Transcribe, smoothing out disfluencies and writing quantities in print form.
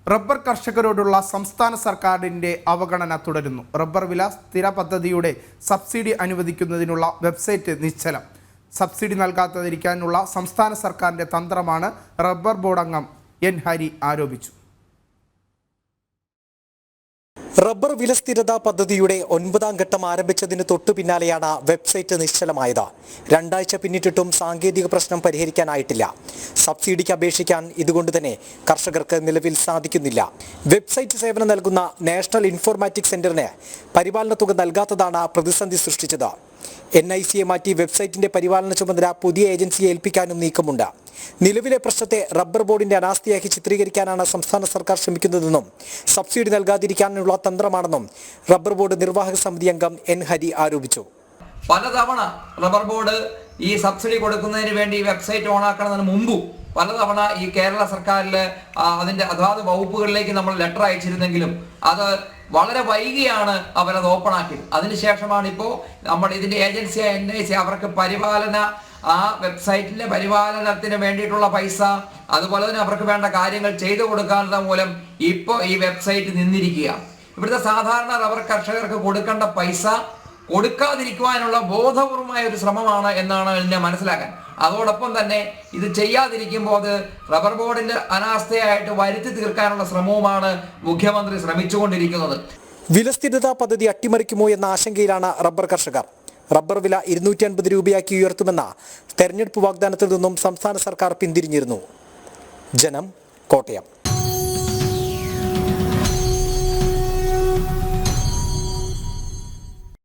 Rubber കർഷകരോടുള്ള സംസ്ഥാന സർക്കാരിന്റെ അവഗണന തുടരുന്നു. റബ്ബർ വില സ്ഥിര പദ്ധതിയുടെ സബ്സിഡി അനുവദിക്കുന്നതിനുള്ള വെബ്സൈറ്റ് നിശ്ചലം. സബ്സിഡി നൽകാതിരിക്കാനുള്ള സംസ്ഥാന സർക്കാരിന്റെ തന്ത്രമാണ് റബ്ബർ ബോർഡ് അംഗം എൻ ഹരി ആരോപിച്ചു. റബ്ബർ വില സ്ഥിരതാ പദ്ധതിയുടെ 9ാം ഘട്ടം ആരംഭിച്ചതിന് തൊട്ടു പിന്നാലെയാണ് വെബ്സൈറ്റ് നിശ്ചലമായത്. 2 ആഴ്ച പിന്നിട്ടിട്ടും സാങ്കേതിക പ്രശ്നം പരിഹരിക്കാനായിട്ടില്ല. സബ്സിഡിക്ക് അപേക്ഷിക്കാൻ ഇതുകൊണ്ട് തന്നെ കർഷകർക്ക് നിലവിൽ സാധിക്കുന്നില്ല. വെബ്സൈറ്റ് സേവനം നൽകുന്ന നാഷണൽ ഇൻഫോർമാറ്റിക്സ് സെന്ററിന് പരിപാലന തുക നൽകാത്തതാണ് പ്രതിസന്ധി സൃഷ്ടിച്ചത്. NICയെ മാറ്റി വെബ്സൈറ്റിന്റെ പരിപാലന ചുമതല പുതിയ ഏജൻസിയെ ഏൽപ്പിക്കാനും നീക്കമുണ്ട്. നിലവിലെ പ്രശ്നത്തെ റബ്ബർ ബോർഡിന്റെ അനാസ്ഥയാക്കി ചിത്രീകരിക്കാനാണ് സംസ്ഥാന സർക്കാർ ശ്രമിക്കുന്നതെന്നും സബ്സിഡി നൽകാതിരിക്കാനുള്ള തന്ത്രമാണെന്നും റബ്ബർ ബോർഡ് നിർവാഹക സമിതി അംഗം എൻ ഹരി ആരോപിച്ചു. പലതവണ റബ്ബർ ബോർഡ് ഈ സബ്സിഡി കൊടുക്കുന്നതിന് വേണ്ടി വെബ്സൈറ്റ് ഓണാക്കുന്നതിന് മുമ്പും പലതവണ ഈ കേരള സർക്കാരിൽ അതിന്റെ അതാത് വകുപ്പുകളിലേക്ക് നമ്മൾ ലെറ്റർ അയച്ചിരുന്നെങ്കിലും അത് വളരെ വൈകിയാണ് അവരത് ഓപ്പൺ ആക്കിയത്. അതിനുശേഷമാണ് ഇപ്പോൾ നമ്മുടെ ഇതിന്റെ ഏജൻസിയായ NIC അവർക്ക് പരിപാലന ആ വെബ്സൈറ്റിന്റെ പരിപാലനത്തിന് വേണ്ടിയിട്ടുള്ള പൈസ അതുപോലെ തന്നെ അവർക്ക് വേണ്ട കാര്യങ്ങൾ ചെയ്തു കൊടുക്കാനുള്ള മൂലം ഇപ്പോൾ ഈ വെബ്സൈറ്റ് നിന്നിരിക്കുക. ഇവിടുത്തെ സാധാരണ റബ്ബർ കർഷകർക്ക് കൊടുക്കേണ്ട പൈസ കൊടുക്കാതിരിക്കുവാനുള്ള ബോധപൂർവമായ ഒരു ശ്രമമാണ് എന്നാണ് എന്നെ മനസ്സിലാക്കാൻ. അതോടൊപ്പം തന്നെ ഇത് ചെയ്യാതിരിക്കുമ്പോൾ അത് റബ്ബർ ബോർഡിന്റെ അനാസ്ഥയായിട്ട് വരുത്തി തീർക്കാനുള്ള ശ്രമവുമാണ് മുഖ്യമന്ത്രി ശ്രമിച്ചുകൊണ്ടിരിക്കുന്നത്. വിലസ്ഥിരതാ പദ്ധതി അട്ടിമറിക്കുമോ എന്ന ആശങ്കയിലാണ് റബ്ബർ കർഷകർ. റബ്ബർ വില 250 രൂപയാക്കി ഉയർത്തുമെന്ന തെരഞ്ഞെടുപ്പ് വാഗ്ദാനത്തിൽ നിന്നും സംസ്ഥാന സർക്കാർ പിന്തിരിഞ്ഞിരുന്നു. ജനം, കോട്ടയം.